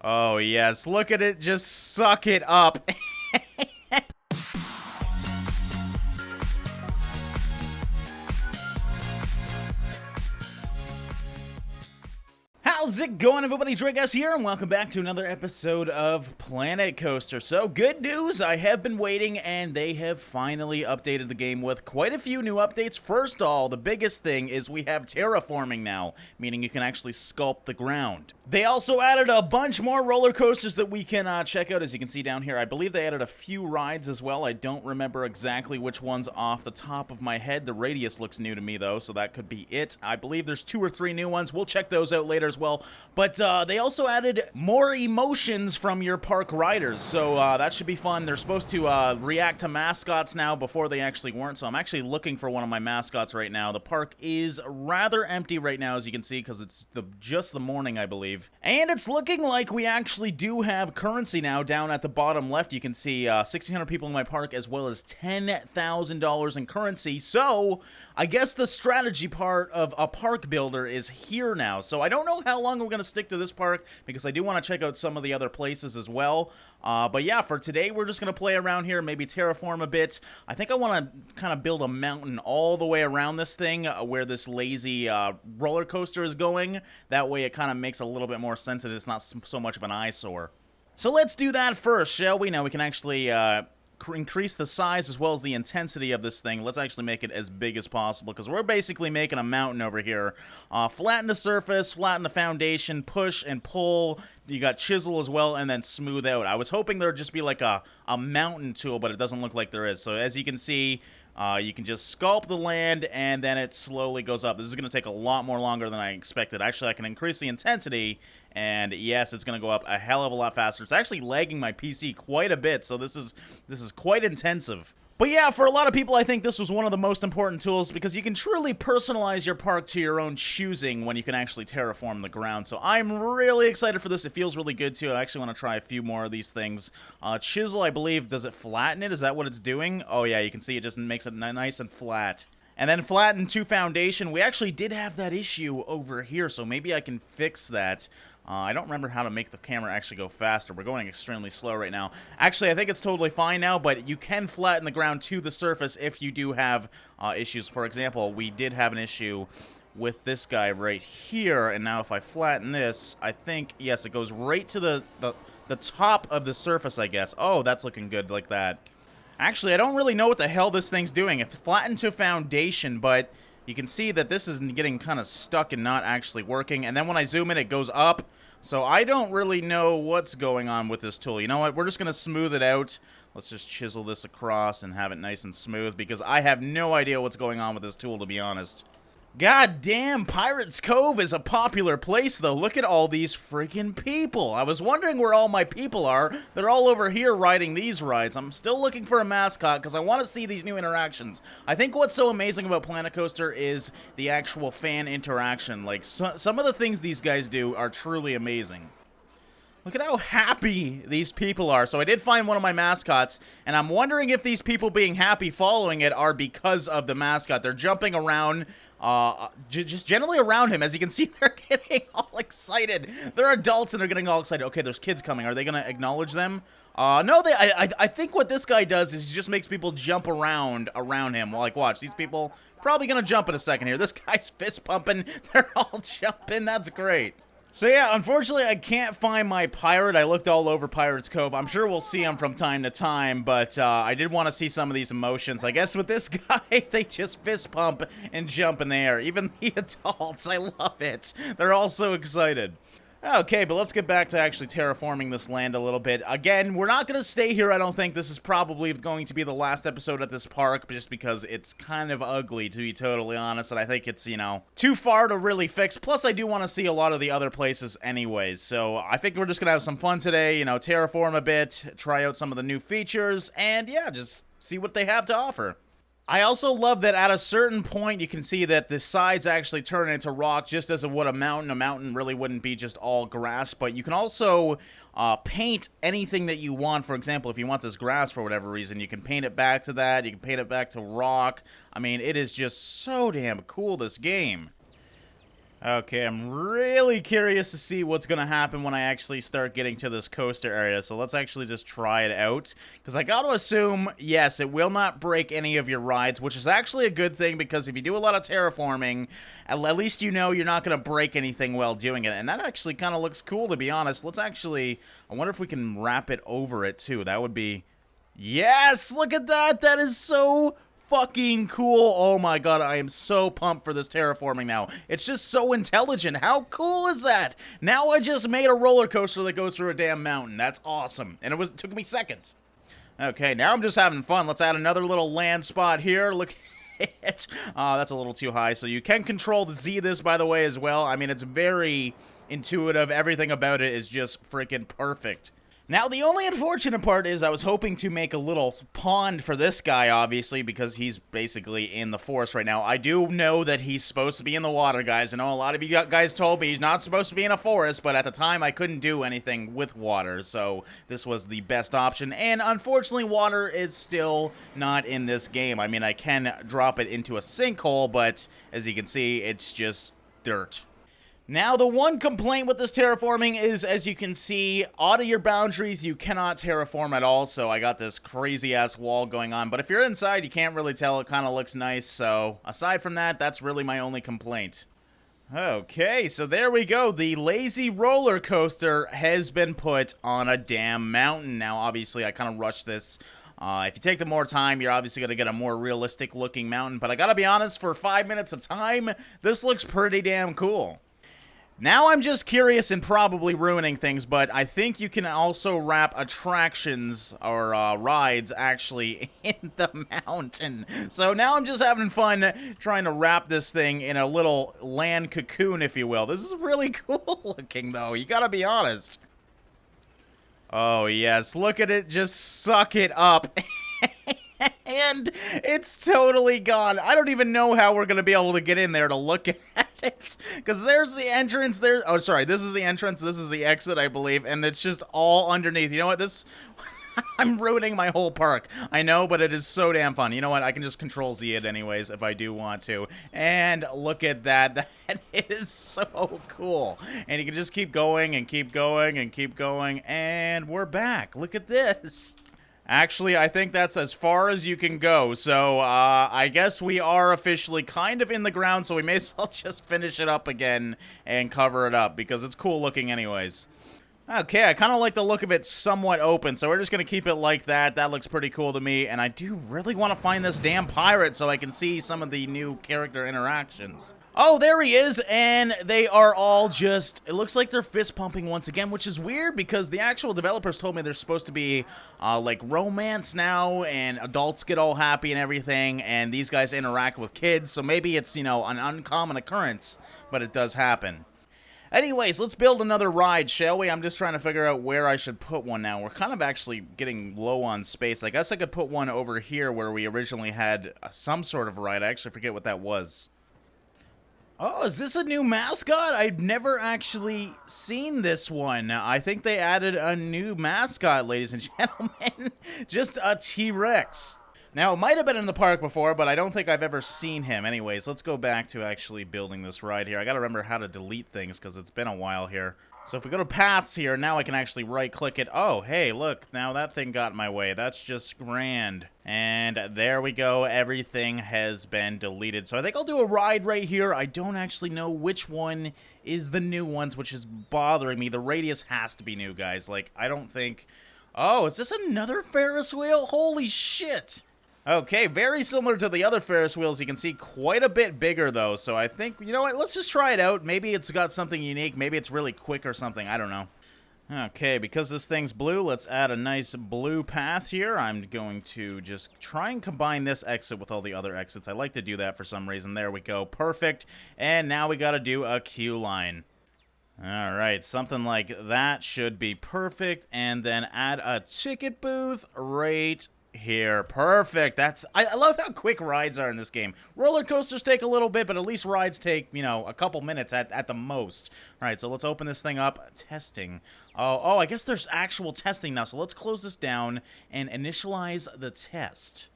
Oh, yes. Look at it. Just suck it up. How's it going, everybody? Niklas here, and welcome back to another episode of Planet Coaster. So, good news, I have been waiting, and they have finally updated the game with quite a few new updates. First of all, the biggest thing is we have terraforming now, meaning you can actually sculpt the ground. They also added a bunch more roller coasters that we can check out, as you can see down here. I believe they added a few rides as well. I don't remember exactly which ones off the top of my head. The radius looks new to me, though, so that could be it. I believe there's 2 or 3 new ones. We'll check those out later as well. But they also added more emotions from your park riders, so that should be fun. They're supposed to react to mascots now. Before they actually weren't, so I'm actually looking for one of my mascots right now. The park is rather empty right now, as you can see, because it's just the morning, I believe. And it's looking like we actually do have currency now. Down at the bottom left, you can see 1,600 people in my park, as well as $10,000 in currency. So I guess the strategy part of a park builder is here now. So I don't know how long we're going to stick to this park, because I do want to check out some of the other places as well. But yeah, for today, we're just going to play around here, maybe terraform a bit. I think I want to kind of build a mountain all the way around this thing where this lazy roller coaster is going. That way it kind of makes a little bit more sense that it's not so much of an eyesore. So let's do that first, shall we? Now we can actually increase the size as well as the intensity of this thing. Let's actually make it as big as possible, because we're basically making a mountain over here. Flatten the surface, flatten the foundation, push and pull. You got chisel as well, and then smooth out. I was hoping there would just be like a mountain tool, but it doesn't look like there is. So as you can see, you can just sculpt the land, and then it slowly goes up. This is going to take a lot more longer than I expected. Actually, I can increase the intensity, and yes, it's going to go up a hell of a lot faster. It's actually lagging my PC quite a bit, so this is quite intensive. But yeah, for a lot of people, I think this was one of the most important tools, because you can truly personalize your park to your own choosing when you can actually terraform the ground. So I'm really excited for this. It feels really good, too. I actually want to try a few more of these things. Chisel, I believe, does it flatten it? Is that what it's doing? Oh, yeah, you can see it just makes it nice and flat. And then flatten to foundation. We actually did have that issue over here, so maybe I can fix that. I don't remember how to make the camera actually go faster. We're going extremely slow right now. Actually, I think it's totally fine now, but you can flatten the ground to the surface if you do have issues. For example, we did have an issue with this guy right here, and now if I flatten this, I think, yes, it goes right to the top of the surface, I guess. Oh, that's looking good like that. Actually, I don't really know what the hell this thing's doing. It's flattened to foundation, but you can see that this is getting kind of stuck and not actually working. And then when I zoom in, it goes up. So I don't really know what's going on with this tool. You know what? We're just going to smooth it out. Let's just chisel this across and have it nice and smooth, because I have no idea what's going on with this tool, to be honest. God damn, Pirates Cove is a popular place, though. Look at all these freaking people. I was wondering where all my people are. They're all over here riding these rides. I'm still looking for a mascot, because I want to see these new interactions. I think what's so amazing about Planet Coaster is the actual fan interaction. Like, some of the things these guys do are truly amazing. Look at how happy these people are. So I did find one of my mascots, and I'm wondering if these people being happy following it are because of the mascot. They're jumping around, just generally around him. As you can see, they're getting all excited. They're adults, and they're getting all excited. Okay, there's kids coming. Are they going to acknowledge them? No, I think what this guy does is he just makes people jump around him. Like, watch, these people probably going to jump in a second here. This guy's fist pumping. They're all jumping. That's great. So yeah, unfortunately, I can't find my pirate. I looked all over Pirates Cove. I'm sure we'll see him from time to time, but I did want to see some of these emotions. I guess with this guy, they just fist pump and jump in the air. Even the adults, I love it. They're all so excited. Okay, but let's get back to actually terraforming this land a little bit. Again, we're not going to stay here, I don't think. This is probably going to be the last episode at this park, just because it's kind of ugly, to be totally honest, and I think it's, you know, too far to really fix. Plus, I do want to see a lot of the other places anyways, so I think we're just going to have some fun today, you know, terraform a bit, try out some of the new features, and yeah, just see what they have to offer. I also love that at a certain point you can see that the sides actually turn into rock, just as it would a mountain. A mountain really wouldn't be just all grass, but you can also paint anything that you want. For example, if you want this grass for whatever reason, you can paint it back to that. You can paint it back to rock. I mean, it is just so damn cool, this game. Okay, I'm really curious to see what's going to happen when I actually start getting to this coaster area. So let's actually just try it out. Because I got to assume, yes, it will not break any of your rides, which is actually a good thing because if you do a lot of terraforming, at least you know you're not going to break anything while doing it. And that actually kind of looks cool, to be honest. Let's actually, I wonder if we can wrap it over it too. That would be, yes, look at that. That is so fucking cool. Oh my god, I am so pumped for this terraforming now. It's just so intelligent. How cool is that? Now I just made a roller coaster that goes through a damn mountain. That's awesome. And it took me seconds. Okay, now I'm just having fun. Let's add another little land spot here. Look at it. That's a little too high. So you can control the Z this, by the way, as well. I mean, it's very intuitive. Everything about it is just freaking perfect. Now, the only unfortunate part is I was hoping to make a little pond for this guy, obviously, because he's basically in the forest right now. I do know that he's supposed to be in the water, guys. I know a lot of you guys told me he's not supposed to be in a forest, but at the time I couldn't do anything with water, so this was the best option. And unfortunately, water is still not in this game. I mean, I can drop it into a sinkhole, but as you can see, it's just dirt. Now, the one complaint with this terraforming is, as you can see, out of your boundaries, you cannot terraform at all, so I got this crazy-ass wall going on. But if you're inside, you can't really tell. It kind of looks nice, so aside from that, that's really my only complaint. Okay, so there we go. The lazy roller coaster has been put on a damn mountain. Now, obviously, I kind of rushed this. If you take the more time, you're obviously going to get a more realistic-looking mountain. But I gotta be honest, for 5 minutes of time, this looks pretty damn cool. Now I'm just curious and probably ruining things, but I think you can also wrap attractions or rides actually in the mountain. So now I'm just having fun trying to wrap this thing in a little land cocoon, if you will. This is really cool looking, though. You gotta be honest. Oh, yes. Look at it. Just suck it up. And it's totally gone. I don't even know how we're going to be able to get in there to look at it. Because there's the entrance. Oh, sorry. This is the entrance. This is the exit, I believe. And it's just all underneath. You know what? This... I'm ruining my whole park. I know, but it is so damn fun. You know what? I can just control Z it anyways if I do want to. And look at that. That is so cool. And you can just keep going and keep going and keep going. And we're back. Look at this. Actually, I think that's as far as you can go, so I guess we are officially kind of in the ground, so we may as well just finish it up again and cover it up, because it's cool looking anyways. Okay, I kind of like the look of it somewhat open, so we're just going to keep it like that. That looks pretty cool to me, and I do really want to find this damn pirate so I can see some of the new character interactions. Oh, there he is, and they are all just, it looks like they're fist pumping once again, which is weird because the actual developers told me there's supposed to be, like, romance now, and adults get all happy and everything, and these guys interact with kids, so maybe it's, you know, an uncommon occurrence, but it does happen. Anyways, let's build another ride, shall we? I'm just trying to figure out where I should put one now. We're kind of actually getting low on space. I guess I could put one over here where we originally had some sort of ride. I actually forget what that was. Oh, is this a new mascot? I've never actually seen this one. I think they added a new mascot, ladies and gentlemen. Just a T-Rex. Now, it might have been in the park before, but I don't think I've ever seen him. Anyways, let's go back to actually building this ride here. I gotta remember how to delete things, because it's been a while here. So if we go to paths here, now I can actually right-click it. Oh, hey, look, now that thing got in my way. That's just grand. And there we go. Everything has been deleted. So I think I'll do a ride right here. I don't actually know which one is the new ones, which is bothering me. The radius has to be new, guys. Like, I don't think... Oh, is this another Ferris wheel? Holy shit! Okay, very similar to the other Ferris wheels. You can see quite a bit bigger, though. So I think, you know what, let's just try it out. Maybe it's got something unique. Maybe it's really quick or something. I don't know. Okay, because this thing's blue, let's add a nice blue path here. I'm going to just try and combine this exit with all the other exits. I like to do that for some reason. There we go. Perfect. And now we got to do a queue line. All right, something like that should be perfect. And then add a ticket booth right here. Perfect. I love how quick rides are in this game. Roller coasters take a little bit, but at least rides take, you know, a couple minutes at the most. All right, so let's open this thing up. Testing. Oh, I guess there's actual testing now. So let's close this down and initialize the test.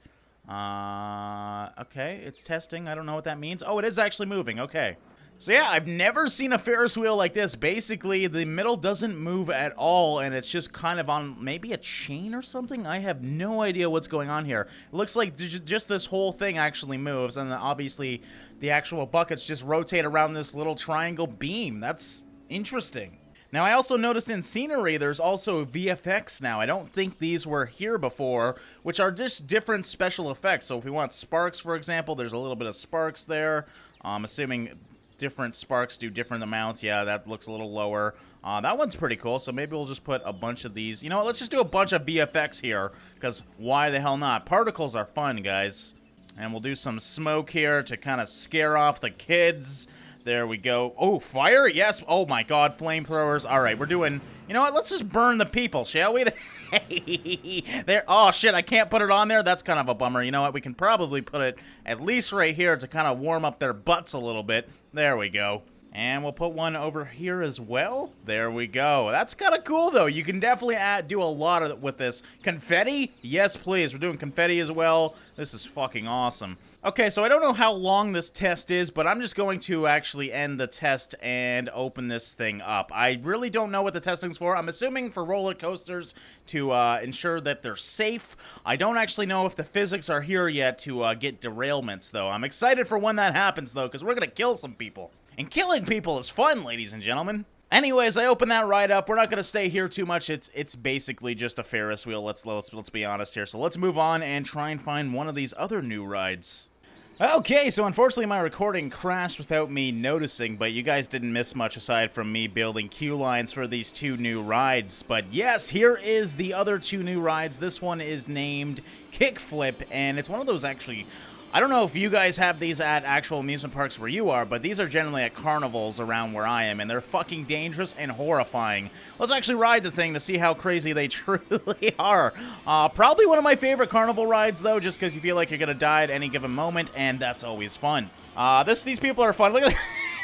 Okay, it's testing. I don't know what that means. Oh, it is actually moving. Okay. So yeah, I've never seen a Ferris wheel like this. Basically, the middle doesn't move at all, and it's just kind of on maybe a chain or something? I have no idea what's going on here. It looks like just this whole thing actually moves, and obviously the actual buckets just rotate around this little triangle beam. That's interesting. Now, I also noticed in scenery, there's also VFX now. I don't think these were here before, which are just different special effects. So if we want sparks, for example, there's a little bit of sparks there. I'm assuming different sparks do different amounts. Yeah, that looks a little lower. That one's pretty cool, so maybe we'll just put a bunch of these. You know what, let's just do a bunch of VFX here, because why the hell not? Particles are fun, guys. And we'll do some smoke here to kind of scare off the kids. There we go. Oh, fire? Yes. Oh my god, flamethrowers. All right, we're doing... You know what? Let's just burn the people, shall we? There. Oh, shit, I can't put it on there? That's kind of a bummer. You know what? We can probably put it at least right here to kind of warm up their butts a little bit. There we go. And we'll put one over here as well. There we go. That's kind of cool, though. You can definitely do a lot of with this. Confetti? Yes, please. We're doing confetti as well. This is fucking awesome. Okay, so I don't know how long this test is, but I'm just going to actually end the test and open this thing up. I really don't know what the testing's for. I'm assuming for roller coasters to ensure that they're safe. I don't actually know if the physics are here yet to get derailments, though. I'm excited for when that happens, though, because we're going to kill some people. And killing people is fun, ladies and gentlemen. Anyways, I opened that right up. We're not going to stay here too much. It's basically just a Ferris wheel. Let's be honest here. So let's move on and try and find one of these other new rides. Okay, so unfortunately my recording crashed without me noticing, but you guys didn't miss much aside from me building queue lines for these two new rides. But yes, here is the other two new rides. This one is named Kickflip, and it's one of those actually... I don't know if you guys have these at actual amusement parks where you are, but these are generally at carnivals around where I am, and they're fucking dangerous and horrifying. Let's actually ride the thing to see how crazy they truly are. Probably one of my favorite carnival rides, though, just because you feel like you're going to die at any given moment, and that's always fun. These people are fun. Look at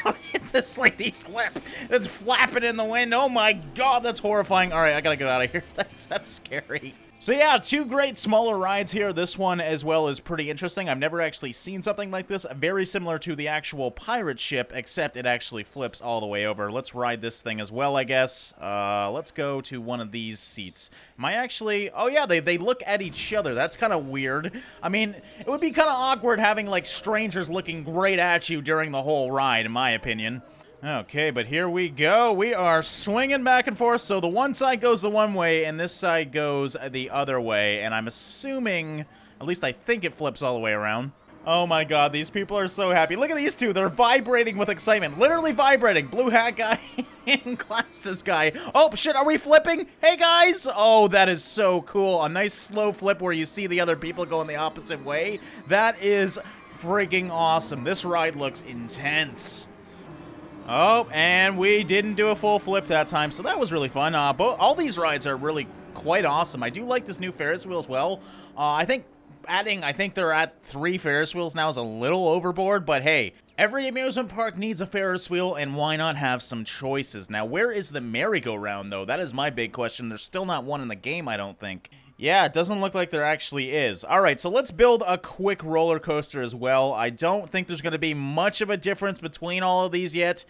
look at this lady slip. It's flapping in the wind. Oh my god, that's horrifying. All right, I got to get out of here. That's scary. So yeah, two great smaller rides here. This one as well is pretty interesting. I've never actually seen something like this. Very similar to the actual pirate ship, except it actually flips all the way over. Let's ride this thing as well, I guess. Let's go to one of these seats. Am I actually... Oh yeah, they look at each other. That's kind of weird. I mean, it would be kind of awkward having like strangers looking great at you during the whole ride, in my opinion. Okay, but here we go. We are swinging back and forth, so the one side goes the one way, and this side goes the other way, and I'm assuming, at least I think it flips all the way around. Oh my god, these people are so happy. Look at these two. They're vibrating with excitement. Literally vibrating. Blue hat guy and glasses guy. Oh, shit, are we flipping? Hey, guys. Oh, that is so cool. A nice slow flip where you see the other people going the opposite way. That is freaking awesome. This ride looks intense. Oh, and we didn't do a full flip that time, so that was really fun. All these rides are really quite awesome. I do like this new Ferris wheel as well. I think they're at 3 Ferris wheels now is a little overboard, but hey, every amusement park needs a Ferris wheel, and why not have some choices? Now, where is the merry-go-round, though? That is my big question. There's still not one in the game, I don't think. Yeah, it doesn't look like there actually is. Alright, so let's build a quick roller coaster as well. I don't think there's going to be much of a difference between all of these yet.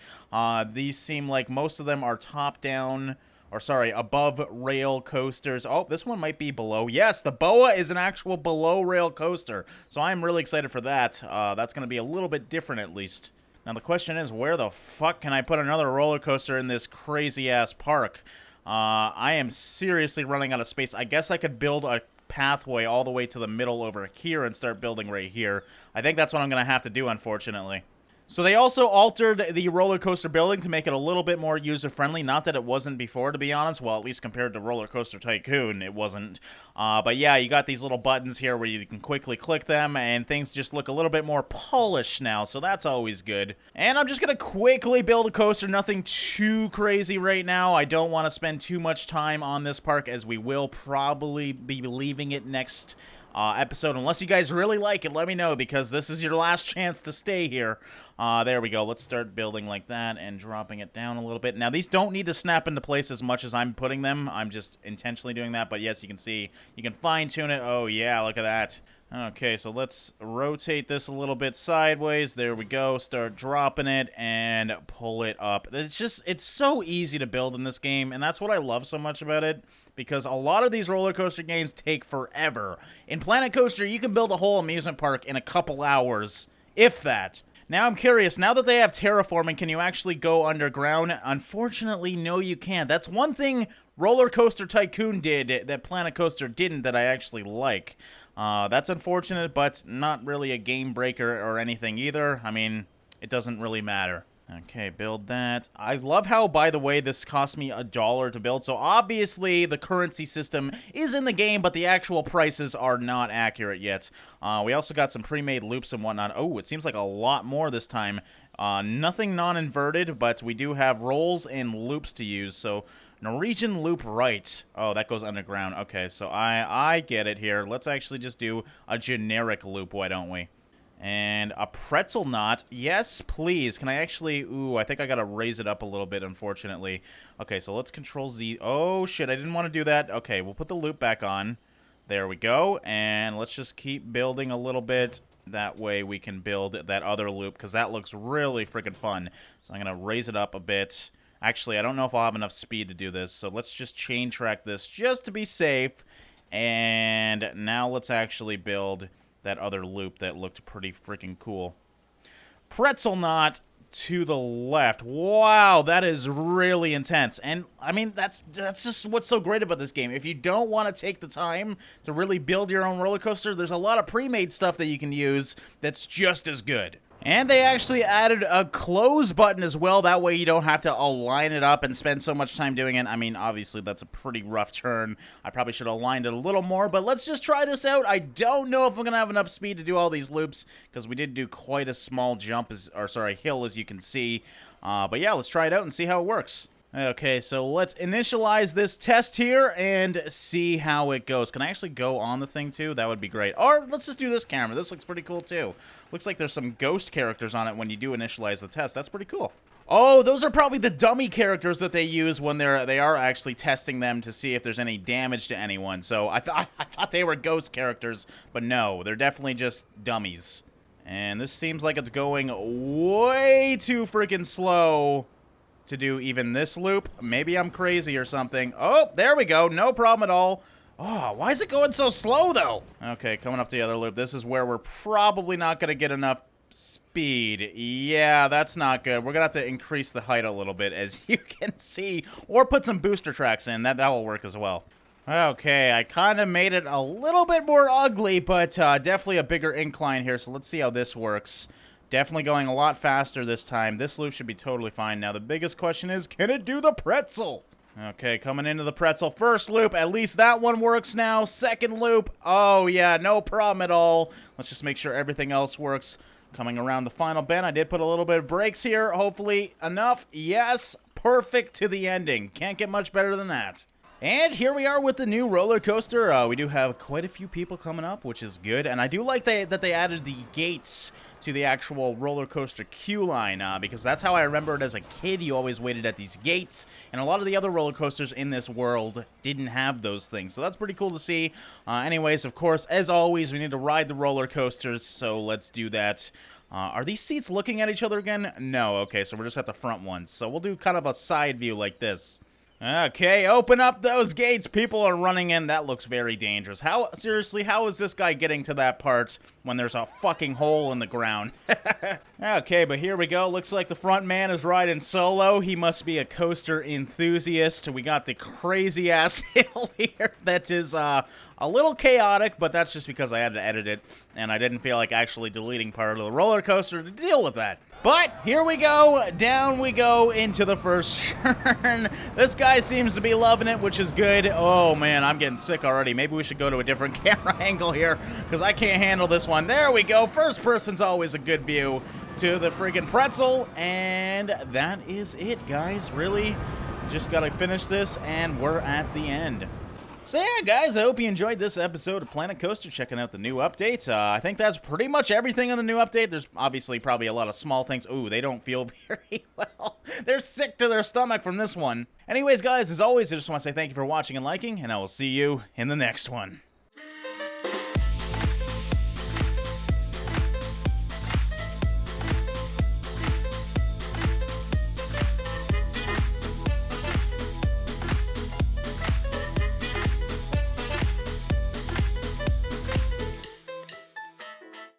These seem like most of them are top-down, or sorry, above-rail coasters. Oh, this one might be below. Yes, the BOA is an actual below-rail coaster, so I'm really excited for that. That's going to be a little bit different at least. Now, the question is, where the fuck can I put another roller coaster in this crazy-ass park? I am seriously running out of space. I guess I could build a pathway all the way to the middle over here and start building right here. I think that's what I'm going to have to do, unfortunately. So they also altered the roller coaster building to make it a little bit more user-friendly. Not that it wasn't before, to be honest. Well, at least compared to Roller Coaster Tycoon, it wasn't. But yeah, you got these little buttons here where you can quickly click them, and things just look a little bit more polished now, so that's always good. And I'm just going to quickly build a coaster. Nothing too crazy right now. I don't want to spend too much time on this park, as we will probably be leaving it next episode. Unless you guys really like it, let me know, because this is your last chance to stay here. There we go. Let's start building like that and dropping it down a little bit. Now, these don't need to snap into place as much as I'm putting them. I'm just intentionally doing that. But yes, you can see, you can fine tune it. Oh yeah, look at that. Okay, so let's rotate this a little bit sideways. There we go. Start dropping it and pull it up. It's so easy to build in this game, and that's what I love so much about it, because a lot of these roller coaster games take forever. In Planet Coaster, you can build a whole amusement park in a couple hours, if that. Now I'm curious, now that they have terraforming, can you actually go underground? Unfortunately, no you can't. That's one thing Roller Coaster Tycoon did that Planet Coaster didn't that I actually like. That's unfortunate, but not really a game breaker or anything either. I mean, it doesn't really matter. Okay, build that. I love how, by the way, this cost me $1 to build. So obviously the currency system is in the game, but the actual prices are not accurate yet. We also got some pre-made loops and whatnot. Oh, it seems like a lot more this time. Nothing non-inverted, but we do have rolls and loops to use. So Norwegian loop right. Oh, that goes underground. Okay, so I get it here. Let's actually just do a generic loop, why don't we? And a pretzel knot. Yes, please. Can I actually... Ooh, I think I gotta raise it up a little bit, unfortunately. Okay, so let's control Z. Oh, shit, I didn't want to do that. Okay, we'll put the loop back on. There we go. And let's just keep building a little bit. That way we can build that other loop, because that looks really freaking fun. So I'm gonna raise it up a bit. Actually, I don't know if I'll have enough speed to do this, so let's just chain track this just to be safe. And now let's actually build that other loop that looked pretty freaking cool. Pretzel knot to the left. Wow, that is really intense. And I mean, that's just what's so great about this game. If you don't want to take the time to really build your own roller coaster, there's a lot of pre-made stuff that you can use that's just as good. And they actually added a close button as well. That way you don't have to align it up and spend so much time doing it. I mean, obviously, that's a pretty rough turn. I probably should have aligned it a little more, but let's just try this out. I don't know if I'm going to have enough speed to do all these loops, because we did do quite a small jump, hill, as you can see. But yeah, let's try it out and see how it works. Okay, so let's initialize this test here and see how it goes. Can I actually go on the thing too? That would be great. Or let's just do this camera. This looks pretty cool too. Looks like there's some ghost characters on it when you do initialize the test. That's pretty cool. Oh, those are probably the dummy characters that they use when they are actually testing them to see if there's any damage to anyone. So I thought they were ghost characters, but no, they're definitely just dummies. And this seems like it's going way too freaking slow to do even this loop. Maybe I'm crazy or something. Oh, there we go. No problem at all. Oh, why is it going so slow, though? Okay, coming up to the other loop. This is where we're probably not going to get enough speed. Yeah, that's not good. We're going to have to increase the height a little bit, as you can see, or put some booster tracks in. That will work as well. Okay, I kind of made it a little bit more ugly, but definitely a bigger incline here, so let's see how this works. Definitely going a lot faster this time. This loop should be totally fine. Now, the biggest question is, can it do the pretzel? Okay, coming into the pretzel. First loop, at least that one works now. Second loop, oh yeah, no problem at all. Let's just make sure everything else works. Coming around the final bend, I did put a little bit of brakes here. Hopefully enough. Yes, perfect to the ending. Can't get much better than that. And here we are with the new roller coaster. We do have quite a few people coming up, which is good. And I do like that they added the gates to the actual roller coaster queue line, because that's how I remember it as a kid. You always waited at these gates, and a lot of the other roller coasters in this world didn't have those things, so that's pretty cool to see. Anyways, of course, as always, we need to ride the roller coasters, so let's do that. Are these seats looking at each other again? No. Okay, so we're just at the front ones, so we'll do kind of a side view like this. Okay, open up those gates. People are running in. That looks very dangerous. Seriously, how is this guy getting to that part when there's a fucking hole in the ground? Okay, but here we go. Looks like the front man is riding solo. He must be a coaster enthusiast. We got the crazy-ass hill here that is, a little chaotic, but that's just because I had to edit it, and I didn't feel like actually deleting part of the roller coaster to deal with that. But here we go, down we go into the first turn. This guy seems to be loving it, which is good. Oh man, I'm getting sick already. Maybe we should go to a different camera angle here, because I can't handle this one. There we go, first person's always a good view to the friggin' pretzel, and that is it, guys. Really, just gotta finish this, and we're at the end. So yeah, guys, I hope you enjoyed this episode of Planet Coaster, checking out the new update. I think that's pretty much everything on the new update. There's obviously probably a lot of small things. Ooh, they don't feel very well. They're sick to their stomach from this one. Anyways, guys, as always, I just want to say thank you for watching and liking, and I will see you in the next one.